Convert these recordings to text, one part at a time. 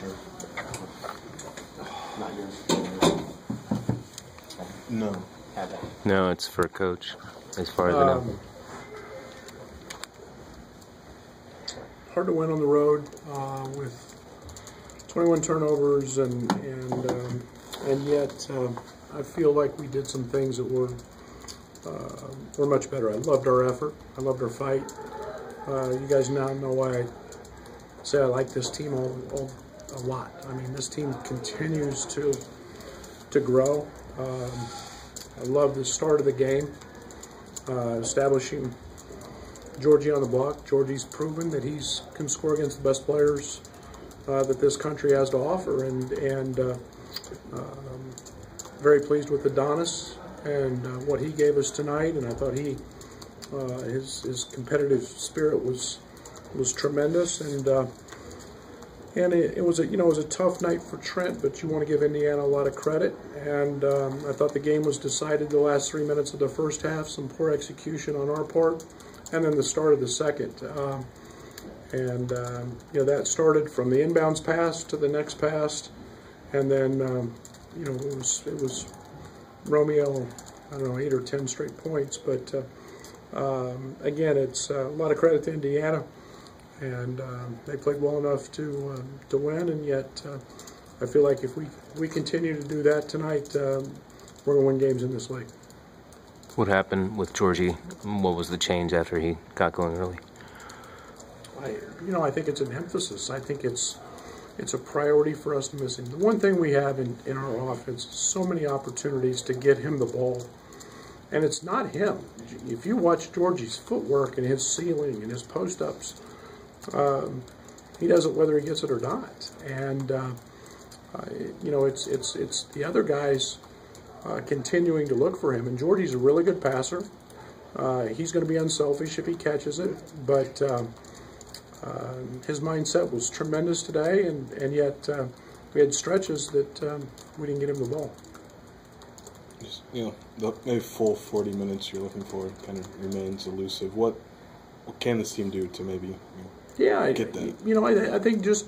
Or not yours? No. Have that. No, it's for coach, as far as I know. Hard to win on the road with 21 turnovers, and yet I feel like we did some things that were much better. I loved our effort. I loved our fight. You guys now know why I say I like this team a lot. I mean, this team continues to grow. I love the start of the game, establishing Georgie on the block. Georgie's proven that he can score against the best players that this country has to offer, and very pleased with Adonis and what he gave us tonight. And I thought his competitive spirit was tremendous, and it was a tough night for Trent, but you want to give Indiana a lot of credit. And I thought the game was decided the last 3 minutes of the first half. Some poor execution on our part, and then the start of the second. That started from the inbounds pass to the next pass, and then it was Romeo, I don't know, 8 or 10 straight points. But again, it's a lot of credit to Indiana, and they played well enough to win. And yet, I feel like if we continue to do that tonight, we're going to win games in this league. What happened with Georgie? What was the change after he got going early? I think it's an emphasis. I think it's a priority for us to miss him. The one thing we have in our offense is so many opportunities to get him the ball, and it's not him. If you watch Georgie's footwork and his ceiling and his post-ups, he does it whether he gets it or not. And it's the other guys continuing to look for him. And Georgie's a really good passer. He's going to be unselfish if he catches it, but his mindset was tremendous today, and yet we had stretches that we didn't get him the ball. Just, the maybe full 40 minutes you're looking for kind of remains elusive. What can this team do to maybe get that? I think just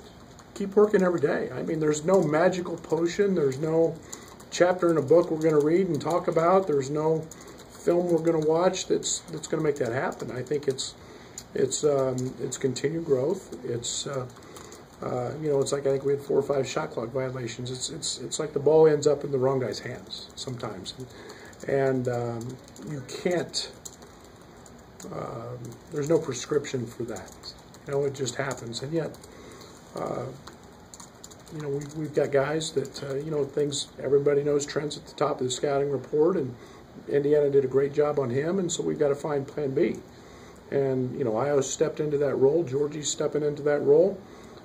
keep working every day. I mean, there's no magical potion. There's no chapter in a book we're going to read and talk about. There's no film we're going to watch that's going to make that happen. I think it's continued growth. It's like I think we had 4 or 5 shot clock violations. It's like the ball ends up in the wrong guy's hands sometimes, and you can't. There's no prescription for that. It just happens, and yet. We've got guys that, things everybody knows Trent's at the top of the scouting report, and Indiana did a great job on him, and so we've got to find plan B. And, Io stepped into that role, Georgie's stepping into that role,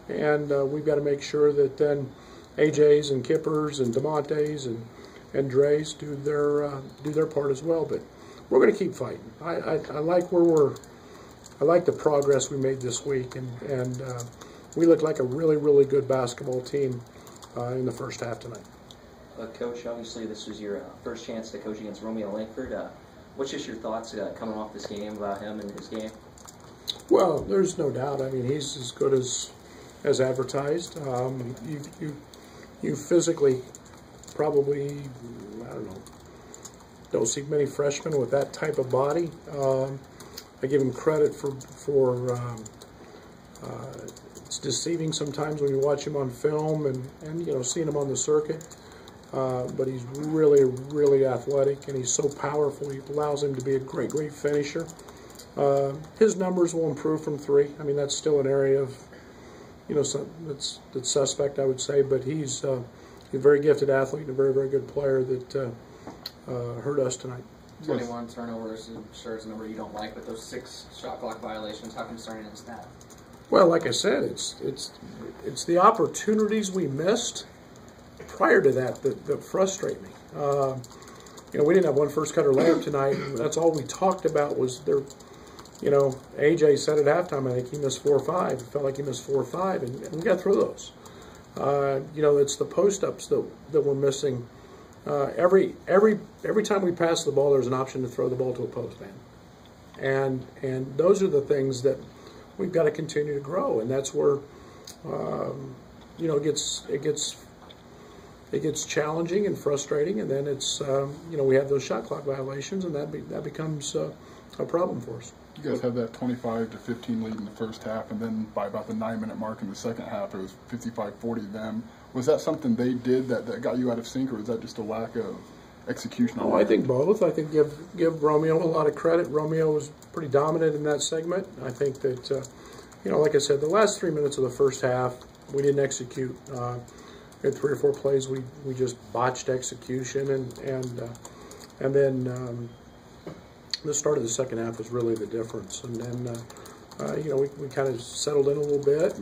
and we've got to make sure that then AJ's and Kippers and DeMonte's and Dre's do their part as well. But we're going to keep fighting. I like I like the progress we made this week, and we look like a really, really good basketball team in the first half tonight. Coach, obviously this was your first chance to coach against Romeo Langford. What's just your thoughts coming off this game about him and his game? Well, there's no doubt. I mean, he's as good as advertised. You physically probably, don't see many freshmen with that type of body. I give him credit for it's deceiving sometimes when you watch him on film and seeing him on the circuit. But he's really, really athletic, and he's so powerful. He allows him to be a great, great finisher. His numbers will improve from 3. I mean, that's still an area of, that's suspect, I would say. But he's a very gifted athlete and a very, very good player that hurt us tonight. 21 turnovers, I'm sure it's a number you don't like, but those 6 shot clock violations, how concerning is that? Well, like I said, it's the opportunities we missed prior to that frustrate me. We didn't have one first cutter layup tonight. That's all we talked about was there. AJ said at halftime, I think he missed 4 or 5. It felt like he missed 4 or 5, and we got through those. It's the post-ups that we're missing. Every time we pass the ball, there's an option to throw the ball to a post man, and those are the things that we've got to continue to grow, and that's where you know, it gets challenging and frustrating, and then it's you know, we have those shot clock violations, and that becomes a problem for us. You guys had that 25-15 lead in the first half, and then by about the 9-minute mark in the second half, it was 55-40 them. Was that something they did that got you out of sync, or was that just a lack of execution? Oh, I think both. I think give Romeo a lot of credit. Romeo was pretty dominant in that segment. I think that, you know, like I said, the last 3 minutes of the first half, we didn't execute. We had 3 or 4 plays we just botched execution, and then the start of the second half was really the difference. And then you know, we kind of settled in a little bit,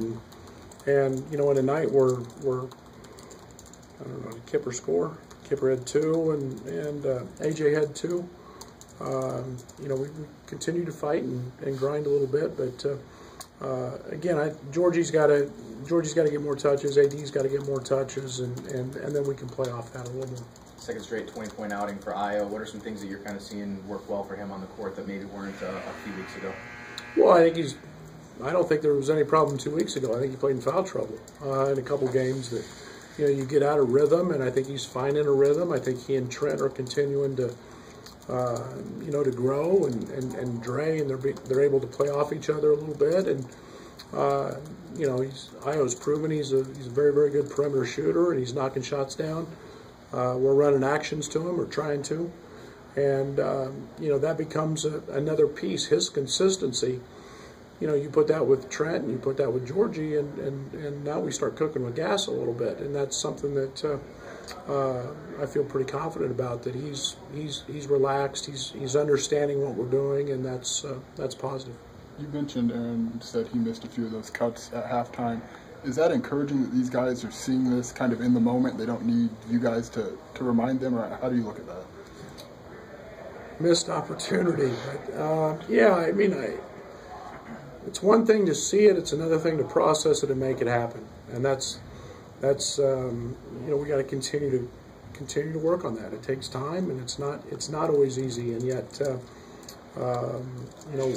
and you know, in a night where I don't know, did Kipper score? Kipper had 2, and AJ had 2. You know, we continue to fight and grind a little bit, but again, Georgie's got to get more touches. AD's got to get more touches, and then we can play off that a little more. Second straight 20-point outing for Io. What are some things that you're kind of seeing work well for him on the court that maybe weren't a few weeks ago? Well, I don't think there was any problem 2 weeks ago. I think he played in foul trouble in a couple games that, you know, you get out of rhythm, and I think he's finding a rhythm. I think he and Trent are continuing to, you know, to grow, and Dre, and they're able to play off each other a little bit, and you know, Io's proven he's a very, very good perimeter shooter, and he's knocking shots down. We're running actions to him, or trying to, and you know, that becomes another piece. His consistency, you know, you put that with Trent, and you put that with Georgie, and now we start cooking with gas a little bit, and that's something that I feel pretty confident about. That he's relaxed, he's understanding what we're doing, and that's positive. You mentioned Aaron said he missed a few of those cuts at halftime. Is that encouraging that these guys are seeing this kind of in the moment? They don't need you guys to remind them, or how do you look at that? Missed opportunity, but yeah, I mean, it's one thing to see it; it's another thing to process it and make it happen. And that's you know, we got to continue to work on that. It takes time, and it's not always easy, and yet you know,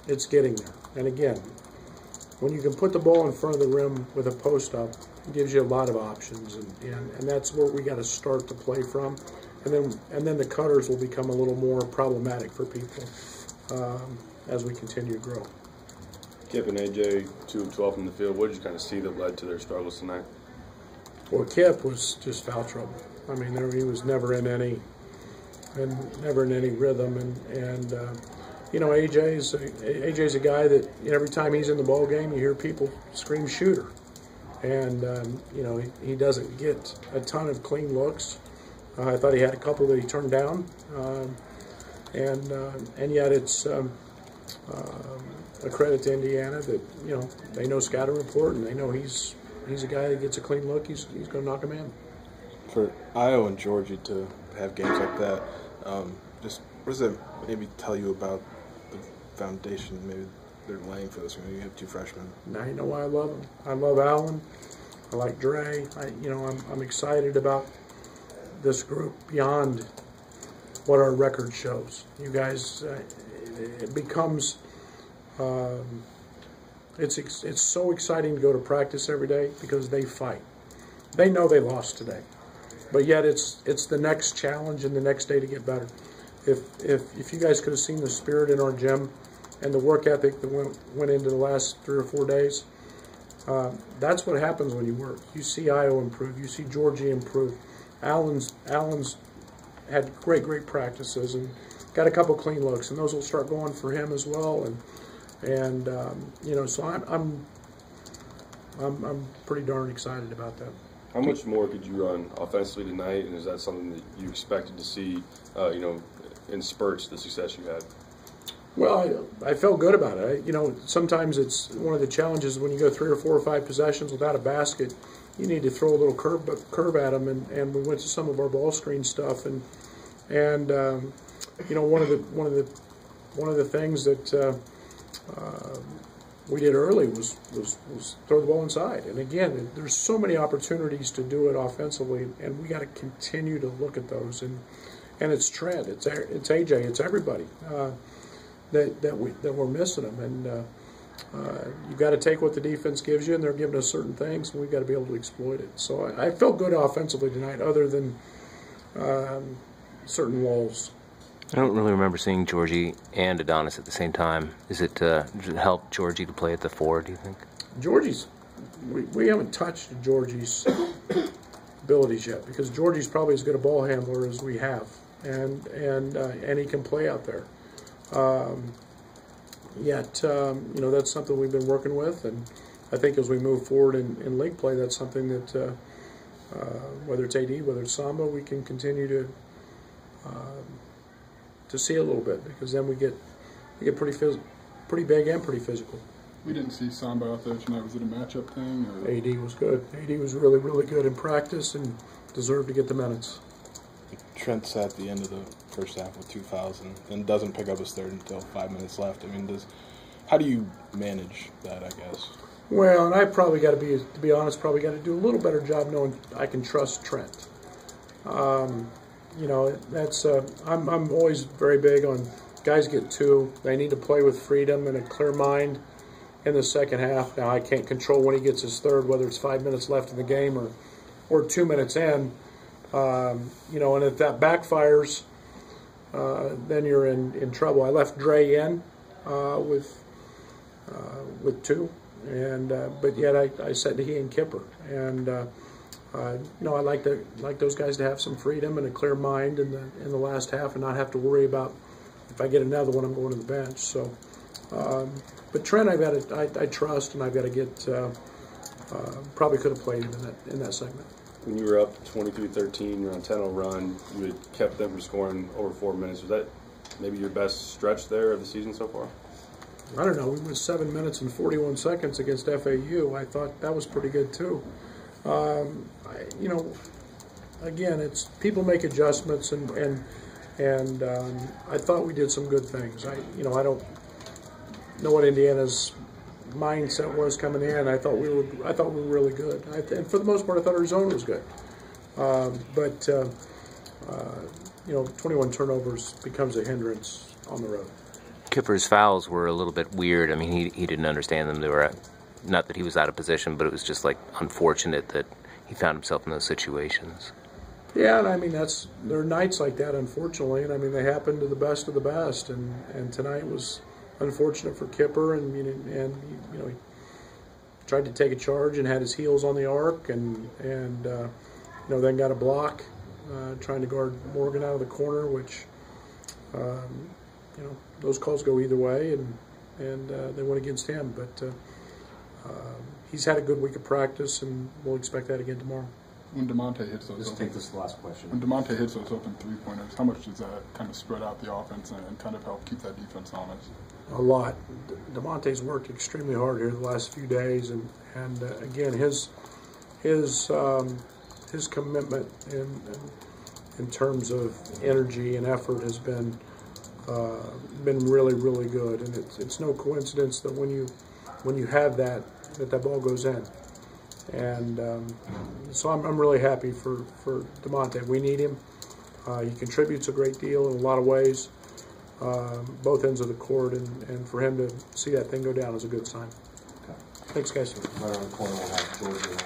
it's getting there. And again, when you can put the ball in front of the rim with a post up, it gives you a lot of options, and that's where we got to start to play from. And then the cutters will become a little more problematic for people as we continue to grow. Kip and AJ, 2 of 12 from the field. What did you kind of see that led to their struggles tonight? Well, Kip was just foul trouble. I mean, he was never in any rhythm, and you know, AJ's a guy that every time he's in the ball game, you hear people scream shooter, and you know, he doesn't get a ton of clean looks. I thought he had a couple that he turned down, and yet it's a credit to Indiana that, you know, they know scouting report, and they know he's a guy that gets a clean look. He's going to knock him in. For Io and Georgie to have games like that, just what does that maybe tell you about the foundation maybe they're laying for this? You have 2 freshmen. Now you know why I love them. I love Allen. I like Dre. You know, I'm excited about this group beyond what our record shows. You guys, it becomes, it's so exciting to go to practice every day because they fight. They know they lost today, but yet it's the next challenge and the next day to get better. If you guys could have seen the spirit in our gym and the work ethic that went into the last 3 or 4 days, that's what happens when you work. You see Io improve. You see Georgie improve. Allen's had great practices and got a couple clean looks, and those will start going for him as well. And you know, so I'm pretty darn excited about that. How much more could you run offensively tonight, and is that something that you expected to see, you know, in spurts, the success you had? Well, I felt good about it. You know, sometimes it's one of the challenges when you go 3 or 4 or 5 possessions without a basket. You need to throw a little curve at them, and we went to some of our ball screen stuff, and you know, one of the things that we did early was throw the ball inside. And again, there's so many opportunities to do it offensively, and we got to continue to look at those. And it's Trent, it's AJ, it's everybody that we're missing them. you've got to take what the defense gives you, and they're giving us certain things, and we've got to be able to exploit it. So I felt good offensively tonight, other than certain walls. I don't really remember seeing Georgie and Adonis at the same time. Does it help Georgie to play at the 4, do you think? Georgie's, we haven't touched Georgie's abilities yet, because Georgie's probably as good a ball handler as we have, and he can play out there. You know, that's something we've been working with, and I think as we move forward in league play, that's something that whether it's AD, whether it's Samba, we can continue to see a little bit, because then we get pretty big and pretty physical. We didn't see Samba out there tonight. Was it a matchup thing? Or? AD was good. AD was really, really good in practice and deserved to get the minutes. Trent sat at the end of the first half with 2 fouls and doesn't pick up his third until 5 minutes left. I mean, how do you manage that, I guess? Well, and I probably got to be honest, probably got to do a little better job knowing I can trust Trent. You know, that's I'm always very big on guys get 2. They need to play with freedom and a clear mind in the second half. Now, I can't control when he gets his third, whether it's 5 minutes left in the game or 2 minutes in. You know, and if that backfires, then you're in trouble. I left Dre in with 2, and but yet I said he and Kipper, and you know, I like those guys to have some freedom and a clear mind in the last half, and not have to worry about if I get another one, I'm going to the bench. So, but Trent, I trust, and I've got to get. Probably could have played in that segment. When you were up 23-13, you're on a 10-0 run, you had kept them from scoring over 4 minutes. Was that maybe your best stretch there of the season so far? I don't know. We went 7 minutes and 41 seconds against FAU. I thought that was pretty good too. You know, again, it's people make adjustments, and I thought we did some good things. You know, I don't know what Indiana's mindset was coming in. I thought we were really good, and for the most part, I thought our zone was good. But you know, 21 turnovers becomes a hindrance on the road. Kipper's fouls were a little bit weird. I mean, he didn't understand them. They were not that he was out of position, but it was just like unfortunate that he found himself in those situations. Yeah, and I mean there are nights like that, unfortunately, and I mean they happen to the best of the best, and tonight was unfortunate for Kipper, and you know, he tried to take a charge and had his heels on the arc, and you know, then got a block trying to guard Morgan out of the corner, which you know, those calls go either way, and they went against him. But he's had a good week of practice, and we'll expect that again tomorrow. When DeMonte hits those, just take this last question. When DeMonte hits those open 3-pointers, how much does that kind of spread out the offense and kind of help keep that defense honest? A lot. DeMonte's worked extremely hard here the last few days, and again, his commitment in terms of energy and effort has been really, really good, and it's no coincidence that when you have that ball goes in, and so I'm really happy for DeMonte. We need him. He contributes a great deal in a lot of ways, both ends of the court, and for him to see that thing go down is a good sign. Okay. Thanks, guys. Right around the corner, we'll have Georgia.